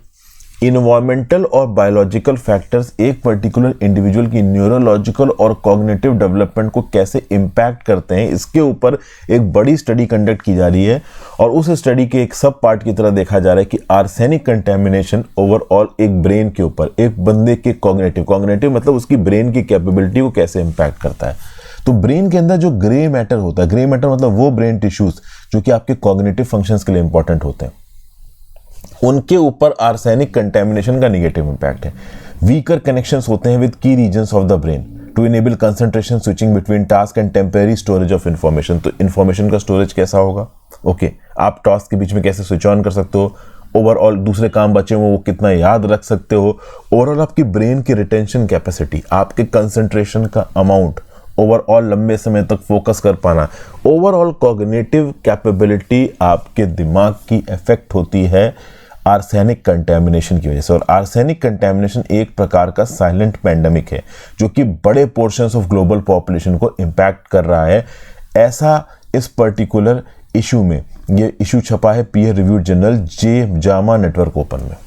इन्वायरमेंटल और बायोलॉजिकल फैक्टर्स एक पर्टिकुलर इंडिविजुअल की न्यूरोलॉजिकल और कॉग्निटिव डेवलपमेंट को कैसे इम्पैक्ट करते हैं, इसके ऊपर एक बड़ी स्टडी कंडक्ट की जा रही है। और उस स्टडी के एक सब पार्ट की तरह देखा जा रहा है कि आर्सेनिक कंटेमिनेशन ओवरऑल एक ब्रेन के ऊपर, एक बंदे के कॉग्निटिव मतलब उसकी ब्रेन की कैपेबिलिटी को कैसे इम्पैक्ट करता है। तो ब्रेन के अंदर जो ग्रे मैटर होता है, ग्रे मैटर मतलब वो ब्रेन टिश्यूज जो कि आपके कॉग्निटिव फंक्शंस के लिए इंपॉर्टेंट होते हैं, उनके ऊपर आर्सेनिक कंटेमिनेशन का नेगेटिव इंपैक्ट है। वीकर कनेक्शंस होते हैं with key regions of the brain to enable concentration switching between task and temporary storage of information. तो इंफॉर्मेशन का स्टोरेज कैसा होगा, ओके, आप टास्क के बीच में कैसे स्विच ऑन कर सकते हो, ओवरऑल दूसरे काम बचे हुए वो कितना याद रख सकते हो, ओवरऑल आपकी ब्रेन की रिटेंशन कैपेसिटी, आपके कंसंट्रेशन का अमाउंट, ओवरऑल लंबे समय तक फोकस कर पाना, ओवरऑल कॉग्निटिव कैपेबिलिटी आपके दिमाग की इफेक्ट होती है आर्सेनिक कंटेमिनेशन की वजह से। और आर्सेनिक कंटेमिनेशन एक प्रकार का साइलेंट पैंडेमिक है जो कि बड़े पोर्शंस ऑफ ग्लोबल पॉपुलेशन को इम्पैक्ट कर रहा है। ऐसा इस पर्टिकुलर इशू में, ये इशू छपा है peer reviewed journal JAMA network open में।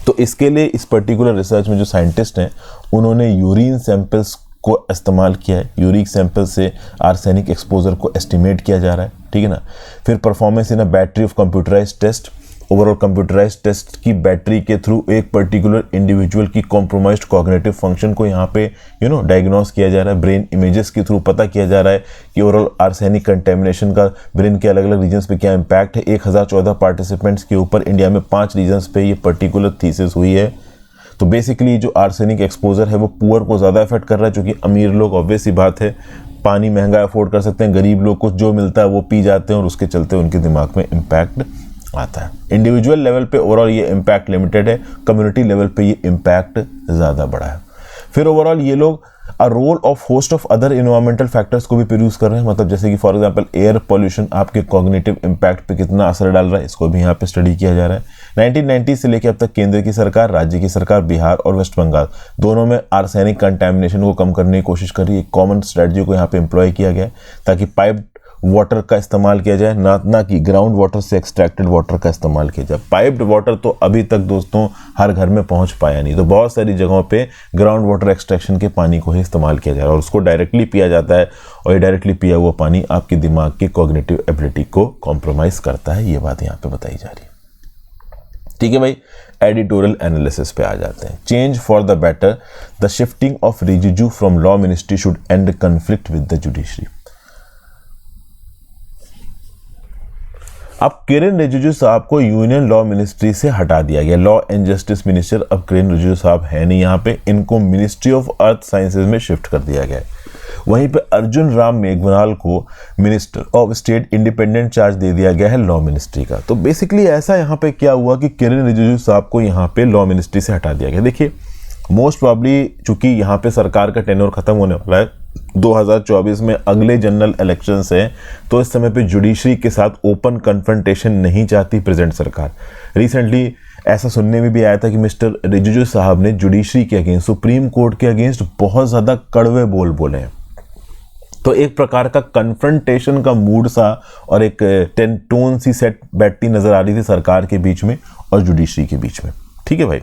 तो इसके लिए इस पर्टिकुलर रिसर्च में जो साइंटिस्ट हैं उन्होंने यूरिन सैंपल्स को इस्तेमाल किया है। यूरिक सैंपल से आर्सेनिक एक्सपोजर को एस्टिमेट किया जा रहा है, ठीक है ना। फिर performance in a battery of computerised test, overall computerise test की बैटरी के थ्रू एक पर्टिकुलर इंडिविजुअल की कॉम्प्रोमाइज्ड कॉग्निटिव फंक्शन को यहाँ पे डायग्नोस किया जा रहा है। ब्रेन इमेजेस के थ्रू पता किया जा रहा है कि ओवरऑल आर्सेनिक कंटेमिनेशन का ब्रेन के अलग अलग रीजन्स पे क्या इम्पैक्ट है। 1014 पार्टिसिपेंट्स के ऊपर इंडिया में 5 रीजन्स पे ये पर्टिकुलर थीसिस हुई है। तो बेसिकली जो आर्सेनिक एक्सपोजर है वो पुअर को ज़्यादा इफेक्ट कर रहा है, क्योंकि अमीर लोग ऑब्वियस सी बात है पानी महंगा अफोर्ड कर सकते हैं, गरीब लोग को जो मिलता है वो पी जाते हैं और उसके चलते उनके दिमाग में इम्पैक्ट आता है। इंडिविजुअल लेवल पे ओवरऑल ये इम्पैक्ट लिमिटेड है, कम्युनिटी लेवल पे ये इम्पैक्ट ज़्यादा बड़ा है। फिर ओवरऑल ये लोग a role of host of other environmental factors को भी प्रोड्यूस कर रहे हैं, मतलब जैसे कि फॉर एग्जांपल एयर पॉल्यूशन आपके कॉग्निटिव इम्पैक्ट पे कितना असर डाल रहा है, इसको भी यहाँ पे स्टडी किया जा रहा है। 1990 से लेकर अब तक केंद्र की सरकार, राज्य की सरकार, बिहार और वेस्ट बंगाल दोनों में आर्सेनिक कंटैमिनेशन को कम करने की कोशिश कर रही है। एक कॉमन स्ट्रेटजी को यहाँ पे एम्प्लॉय किया गया है ताकि पाइप वाटर का इस्तेमाल किया जाए, ना कि ग्राउंड वाटर से एक्सट्रैक्टेड वाटर का इस्तेमाल किया जाए। पाइप्ड वाटर तो अभी तक दोस्तों हर घर में पहुंच पाया नहीं, तो बहुत सारी जगहों पे ग्राउंड वाटर एक्सट्रैक्शन के पानी को ही इस्तेमाल किया जा रहा है और उसको डायरेक्टली पिया जाता है, और ये डायरेक्टली पिया हुआ पानी आपके दिमाग की कॉग्निटिव एबिलिटी को कॉम्प्रोमाइज करता है। ये बात यहाँ पे बताई जा रही है। ठीक है भाई, एडिटोरियल एनालिसिस पे आ जाते हैं। Change for the better, the shifting of Rijiju from law ministry should and conflict with the judiciary. अब किरेन रिजिजू साहब को यूनियन लॉ मिनिस्ट्री से हटा दिया गया। लॉ एंड जस्टिस मिनिस्टर अब किरेन रिजिजू साहब है नहीं यहाँ पे, इनको मिनिस्ट्री ऑफ अर्थ साइंसेज में शिफ्ट कर दिया गया है। वहीं पे अर्जुन राम मेघवाल को minister of state independent charge दे दिया गया है लॉ मिनिस्ट्री का। तो बेसिकली ऐसा यहाँ पे क्या हुआ कि किरेन रिजिजू साहब को यहाँ पे लॉ मिनिस्ट्री से हटा दिया गया। देखिए मोस्ट प्रॉब्ली चूंकि यहाँ पे सरकार का टेन्योर खत्म होने वाला है 2024 में, अगले जनरल इलेक्शंस हैं, तो इस समय पे जुडिशरी के साथ ओपन कन्फ्रंटेशन नहीं चाहती प्रेजेंट सरकार। रिसेंटली ऐसा सुनने में भी आया था कि मिस्टर रिजिजू साहब ने जुडिशरी के अगेंस्ट, सुप्रीम कोर्ट के अगेंस्ट बहुत ज़्यादा कड़वे बोल बोले हैं। तो एक प्रकार का कन्फ्रंटेशन का मूड सा और एक टोन सी सेट बैठती नजर आ रही थी सरकार के बीच में और जुडिशरी के बीच में। ठीक है भाई,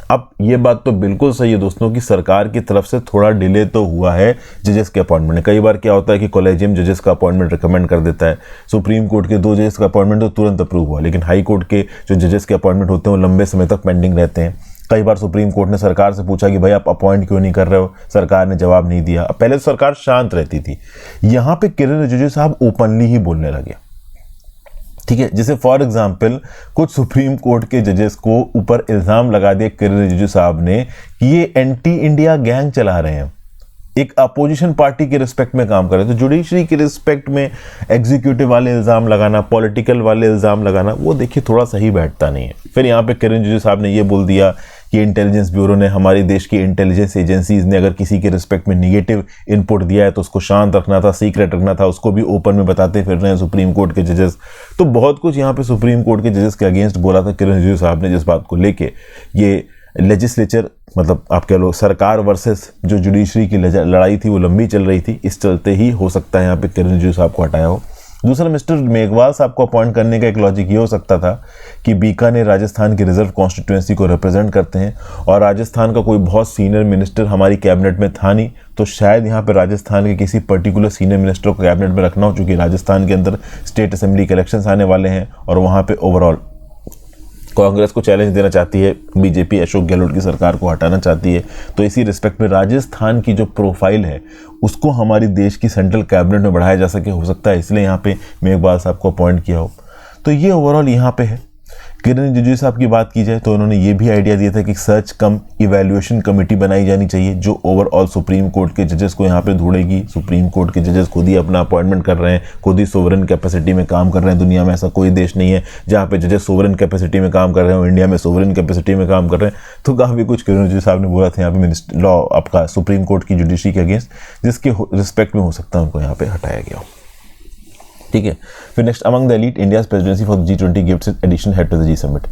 अब ये बात तो बिल्कुल सही है दोस्तों कि सरकार की तरफ से थोड़ा डिले तो हुआ है जजेस के अपॉइंटमेंट में। कई बार क्या होता है कि कॉलेजियम जजेस का अपॉइंटमेंट रिकमेंड कर देता है, सुप्रीम कोर्ट के 2 जजेस का अपॉइंटमेंट तो तुरंत अप्रूव हुआ, लेकिन हाई कोर्ट के जो जजेस के अपॉइंटमेंट होते हैं वो लंबे समय तक पेंडिंग रहते हैं। कई बार सुप्रीम कोर्ट ने सरकार से पूछा कि भाई आप अपॉइंट क्यों नहीं कर रहे हो, सरकार ने जवाब नहीं दिया। अब पहले तो सरकार शांत रहती थी, यहाँ पे किरेन रिजिजू साहब ओपनली ही बोलने लगे। ठीक है, जैसे फॉर एग्जाम्पल कुछ सुप्रीम कोर्ट के जजेस को ऊपर इल्जाम लगा दिया किरेन रिजिजू साहब ने कि ये एंटी इंडिया गैंग चला रहे हैं, एक अपोजिशन पार्टी के रिस्पेक्ट में काम कर रहे हैं। तो जुडिशरी के रिस्पेक्ट में एग्जीक्यूटिव वाले इल्जाम लगाना, पॉलिटिकल वाले इल्जाम लगाना, वो देखिए थोड़ा सही बैठता नहीं है। फिर यहाँ पे किरेन रिजिजू साहब ने ये बोल दिया कि इंटेलिजेंस ब्यूरो ने, हमारे देश की इंटेलिजेंस एजेंसीज ने अगर किसी के रिस्पेक्ट में निगेटिव इनपुट दिया है तो उसको शांत रखना था, सीक्रेट रखना था, उसको भी ओपन में बताते फिर रहे हैं सुप्रीम कोर्ट के जजेस। तो बहुत कुछ यहाँ पे सुप्रीम कोर्ट के जजेस के अगेंस्ट बोला था किरेन रिजिजू साहब ने, जिस बात को लेके ये लेजिस्लेचर, मतलब आप कह लो सरकार वर्सेस जो जुडिशरी की लड़ाई थी वो लंबी चल रही थी। इस चलते ही हो सकता है यहाँ पे किरेन रिजिजू साहब को हटाया हो। दूसरा, मिस्टर मेघवाल साहब को अपॉइंट करने का एक लॉजिक ये हो सकता था कि बीकानेर राजस्थान की रिजर्व कॉन्स्टिट्यूएंसी को रिप्रेजेंट करते हैं और राजस्थान का कोई बहुत सीनियर मिनिस्टर हमारी कैबिनेट में था नहीं, तो शायद यहाँ पे राजस्थान के किसी पर्टिकुलर सीनियर मिनिस्टर को कैबिनेट में रखना हो, चूँकि राजस्थान के अंदर स्टेट असेंबली के इलेक्शंस आने वाले हैं और वहाँ पे ओवरऑल कांग्रेस को चैलेंज देना चाहती है, बीजेपी अशोक गहलोत की सरकार को हटाना चाहती है। तो इसी रिस्पेक्ट में राजस्थान की जो प्रोफाइल है उसको हमारी देश की सेंट्रल कैबिनेट में बढ़ाया जा सके, हो सकता है इसलिए यहाँ पे मेघवाल साहब को अपॉइंट किया हो। तो ये ओवरऑल यहाँ पे है। किरेन रिजिजू साहब की बात की जाए तो उन्होंने ये भी आइडिया दिया था कि सर्च कम इवैल्यूएशन कमेटी बनाई जानी चाहिए जो ओवरऑल सुप्रीम कोर्ट के जजेस को यहाँ पे ढूंढेगी। सुप्रीम कोर्ट के जजेस खुद ही अपना अपॉइंटमेंट कर रहे हैं, खुद ही सोवरेन कैपेसिटी में काम कर रहे हैं। दुनिया में ऐसा कोई देश नहीं है जहाँ पे जजेस सोवरेन कैपेसिटी में काम कर रहे हैं, इंडिया में सोवरेन कैपेसिटी में काम कर रहे हैं। तो काफ़ी कुछ किरेन रिजिजू साहब ने बोला था यहाँ पे मिनिस्टर लॉ आपका सुप्रीम कोर्ट की जुडिशरी के अगेंस्ट, जिसके रिस्पेक्ट में हो सकता है उनको यहाँ पे हटाया गया हो। ठीक है, फिर next, among the elite India's presidency for G20 gifts it's additional head to the G summit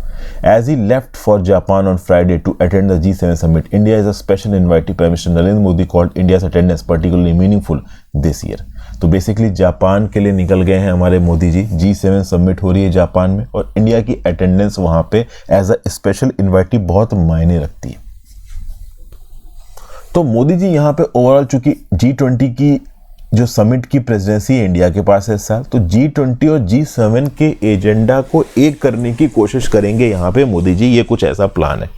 as he left for Japan on Friday to attend the G7 summit. India is a special invitee. Prime minister Narendra Modi called India's attendance particularly meaningful this year. तो बेसिकली जापान के लिए निकल गए हैं हमारे मोदी जी। G7 समिट हो रही है जापान में और इंडिया की अटेंडेंस वहां पे एज अ स्पेशल इन्वाइटी बहुत मायने रखती है। तो मोदी जी यहाँ पे ओवरऑल चूंकि G20 की जो समिट की प्रेसिडेंसी इंडिया के पास है इस साल, तो G20 और G7 के एजेंडा को एक करने की कोशिश करेंगे यहाँ पे मोदी जी, ये कुछ ऐसा प्लान है।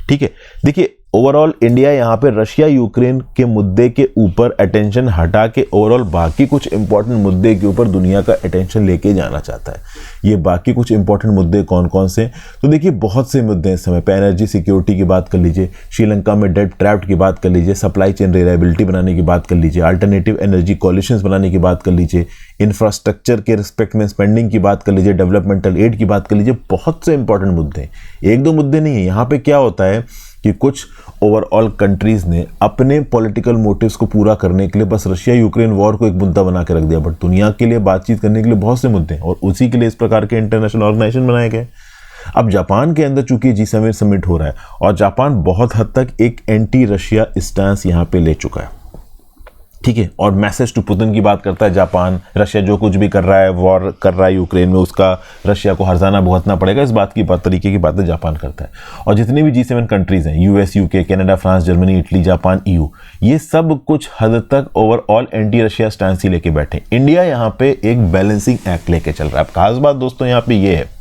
ठीक है, देखिए ओवरऑल इंडिया यहाँ पे रशिया यूक्रेन के मुद्दे के ऊपर अटेंशन हटा के ओवरऑल बाकी कुछ इंपॉर्टेंट मुद्दे के ऊपर दुनिया का अटेंशन लेके जाना चाहता है। ये बाकी कुछ इंपॉर्टेंट मुद्दे कौन कौन से, तो देखिए बहुत से मुद्दे हैं इस समय पे। एनर्जी सिक्योरिटी की बात कर लीजिए, श्रीलंका में डेट ट्रैप्ड की बात कर लीजिए, सप्लाई चेन रिलायबिलिटी बनाने की बात कर लीजिए, अल्टरनेटिव एनर्जी कॉलिशंस बनाने की बात कर लीजिए, इंफ्रास्ट्रक्चर के रिस्पेक्ट में स्पेंडिंग की बात कर लीजिए, डेवलपमेंटल एड की बात कर लीजिए। बहुत से इंपॉर्टेंट मुद्दे हैं, एक दो मुद्दे नहीं है। यहाँ पे क्या होता है कि कुछ ओवरऑल कंट्रीज ने अपने पॉलिटिकल मोटिव्स को पूरा करने के लिए बस रशिया यूक्रेन वॉर को एक मुद्दा बना के रख दिया, बट दुनिया के लिए बातचीत करने के लिए बहुत से मुद्दे हैं और उसी के लिए इस प्रकार के इंटरनेशनल ऑर्गेनाइजेशन बनाए गए। अब जापान के अंदर चूंकि G7 समिट हो रहा है और जापान बहुत हद तक एक एंटी रशिया स्टैंस यहाँ पे ले चुका है, ठीक है, और मैसेज टू पुतिन की बात करता है जापान। रशिया जो कुछ भी कर रहा है, वॉर कर रहा है यूक्रेन में, उसका रशिया को हर्जाना भुगतना पड़ेगा, इस बात की तरीके की बातें जापान करता है। और जितनी भी G7 कंट्रीज हैं, US, UK, Canada, France, Germany, Italy, Japan, EU, ये सब कुछ हद तक ओवरऑल एंटी रशिया स्टैंस ही लेके बैठे। इंडिया यहाँ पे एक बैलेंसिंग एक्ट लेके चल रहा है। अब खास बात दोस्तों यहाँ पे ये है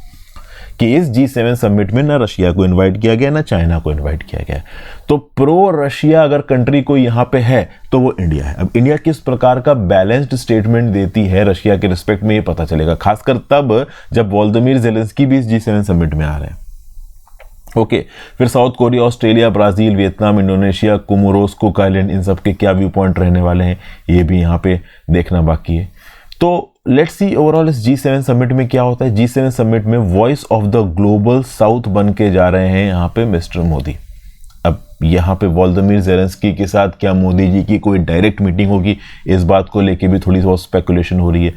कि इस G7 समिट में ना रशिया को इनवाइट किया गया, ना चाइना को इनवाइट किया गया। तो प्रो रशिया अगर कंट्री कोई यहाँ पे है तो वो इंडिया है। अब इंडिया किस प्रकार का बैलेंस्ड स्टेटमेंट देती है रशिया के रिस्पेक्ट में, ये पता चलेगा, खासकर तब जब वोलोदिमीर ज़ेलेंस्की भी इस G7 समिट में आ रहे हैं। ओके, फिर South Korea, Australia, Brazil, Vietnam, Indonesia, Comoros, Cook island, इन सब के क्या व्यू पॉइंट रहने वाले हैं, ये भी यहाँ पे देखना बाकी है। तो लेट्स सी ओवरऑल इस G7 समिट में क्या होता है। G7 समिट में voice of the global south बन के जा रहे हैं यहाँ पे मिस्टर मोदी। अब यहाँ पे वोलोदिमीर ज़ेलेंस्की के साथ क्या मोदी जी की कोई डायरेक्ट मीटिंग होगी, इस बात को लेके भी थोड़ी बहुत स्पेकुलेशन हो रही है।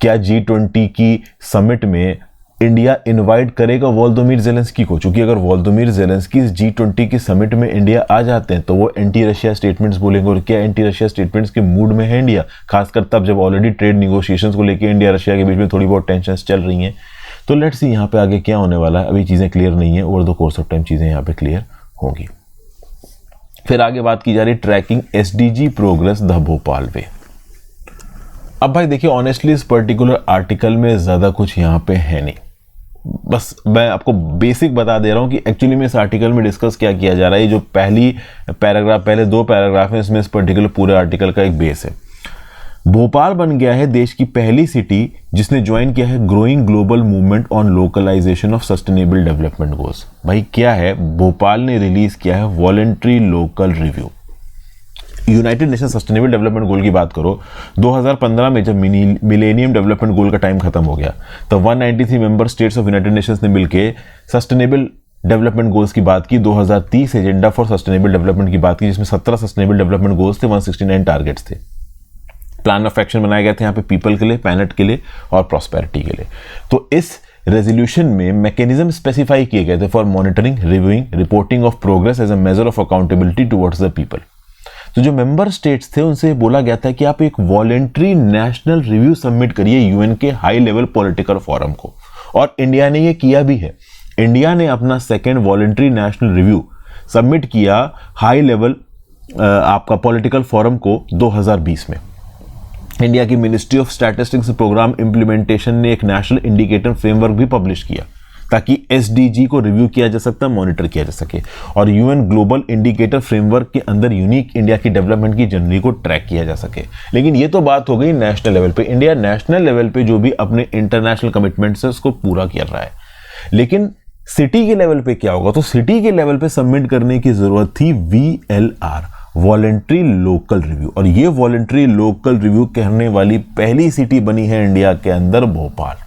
क्या G20 की समिट में इंडिया इनवाइट करेगा वोलोदिमीर ज़ेलेंस्की को, क्योंकि अगर वोलोदिमीर ज़ेलेंस्की G20 की समिट में इंडिया आ जाते हैं तो वो एंटी रशिया स्टेटमेंट्स बोलेंगे। और क्या एंटी रशिया स्टेटमेंट्स के मूड में है इंडिया, खासकर तब जब ऑलरेडी ट्रेड निगोशिएशंस को लेकर इंडिया रशिया के बीच में थोड़ी बहुत टेंशंस चल रही हैं। तो लेट्स सी यहाँ पे आगे क्या होने वाला है, अभी चीज़ें क्लियर नहीं है, over the course of time चीज़ें यहाँ पे क्लियर होंगी। फिर आगे बात की जा रही tracking SDG progress the Bhopal way. अब भाई देखिए ऑनेस्टली इस पर्टिकुलर आर्टिकल में ज़्यादा कुछ यहाँ पे है नहीं, बस मैं आपको बेसिक बता दे रहा हूँ कि एक्चुअली में इस आर्टिकल में डिस्कस क्या किया जा रहा है। ये जो पहले दो पैराग्राफ हैं, इसमें इस पर्टिकुलर पूरे आर्टिकल का एक बेस है। भोपाल बन गया है देश की पहली सिटी जिसने ज्वाइन किया है growing global movement on localisation of sustainable development goals. भाई क्या है, भोपाल ने रिलीज किया है voluntary local review. United nation sustainable development goal की बात करो, 2015 में जब मिलेनियम डेवलपमेंट गोल का टाइम खत्म हो गया तो 193 member states of United Nations ने मिलकर सस्टेनेबल डेवलपमेंट गोल्स की बात की। 2030 एजेंडा फॉर सस्टेनेबल डेवलपमेंट की बात की, जिसमें 17 सस्टेनेबल डेवलपमेंट गोल्स थे, 169 टारगेट्स थे। प्लान ऑफ एक्शन बनाए गए थे यहाँ पे पीपल के लिए, प्लैनेट के लिए और प्रॉस्पेरिटी के लिए। तो इस रेजोल्यूशन में मैकेनिज्म स्पेसिफाई किए गए थे for monitoring, reviewing, reporting of progress as a measure of accountability towards the people. तो जो मेंबर स्टेट्स थे उनसे बोला गया था कि आप एक वॉलेंट्री नेशनल रिव्यू सबमिट करिए यूएन के हाई लेवल पॉलिटिकल फोरम को, और इंडिया ने ये किया भी है। इंडिया ने अपना second voluntary national review submit किया हाई लेवल आपका पॉलिटिकल फोरम को 2020 में। इंडिया की ministry of statistics programme implementation ने एक नेशनल इंडिकेटर फ्रेमवर्क भी पब्लिश किया ताकि SDG को रिव्यू किया जा सकता, मॉनिटर किया जा सके, और यूएन ग्लोबल इंडिकेटर फ्रेमवर्क के अंदर यूनिक इंडिया की डेवलपमेंट की जर्नी को ट्रैक किया जा सके। लेकिन ये तो बात हो गई नेशनल लेवल पे। इंडिया नेशनल लेवल पे जो भी अपने इंटरनेशनल कमिटमेंट्स है उसको पूरा कर रहा है, लेकिन सिटी के लेवल पे क्या होगा? तो सिटी के लेवल पे सबमिट करने की जरूरत थी VLR, वॉलेंट्री लोकल रिव्यू, और ये वॉलेंट्री लोकल रिव्यू करने वाली पहली सिटी बनी है इंडिया के अंदर भोपाल।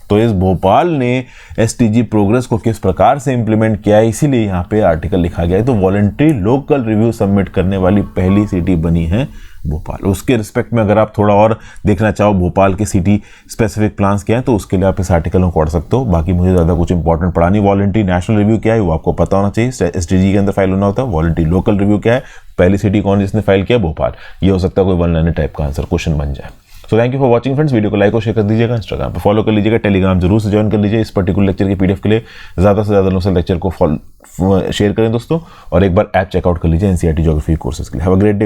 तो इस भोपाल ने SDG प्रोग्रेस को किस प्रकार से इंप्लीमेंट किया है, इसीलिए यहाँ पे आर्टिकल लिखा गया है। तो वॉलेंट्री लोकल रिव्यू सबमिट करने वाली पहली सिटी बनी है भोपाल। उसके रिस्पेक्ट में अगर आप थोड़ा और देखना चाहो भोपाल के सिटी स्पेसिफिक प्लान्स क्या है तो उसके लिए आप इस आर्टिकल को पढ़ सकते हो। बाकी मुझे ज़्यादा कुछ इंपॉर्टेंट पढ़ा नहीं। वॉलेंट्री नेशनल रिव्यू क्या है वो आपको पता होना चाहिए, SDG के अंदर फाइल होना होता है। वॉलेंट्री लोकल रिव्यू क्या है, पहली सिटी कौन जिसने फाइल किया, भोपाल। ये हो सकता है कोई वन लाइनर टाइप का आंसर क्वेश्चन बन जाए। So thank you for watching friends. Video को लाइक और शेयर कर दीजिएगा, इंस्टाग्राम पे फॉलो कर लीजिएगा, टेलीग्राम जरूर से ज्वाइन कर लीजिए। इस पर्टिकुलर लेक्चर के PDF के लिए ज़्यादा से ज़्यादा लोग से लेक्चर को शेयर करें दोस्तों, और एक बार ऐप चेकआउट कर लीजिए NCERT ज्योग्राफी कोर्सेज के लिए। Have a great day.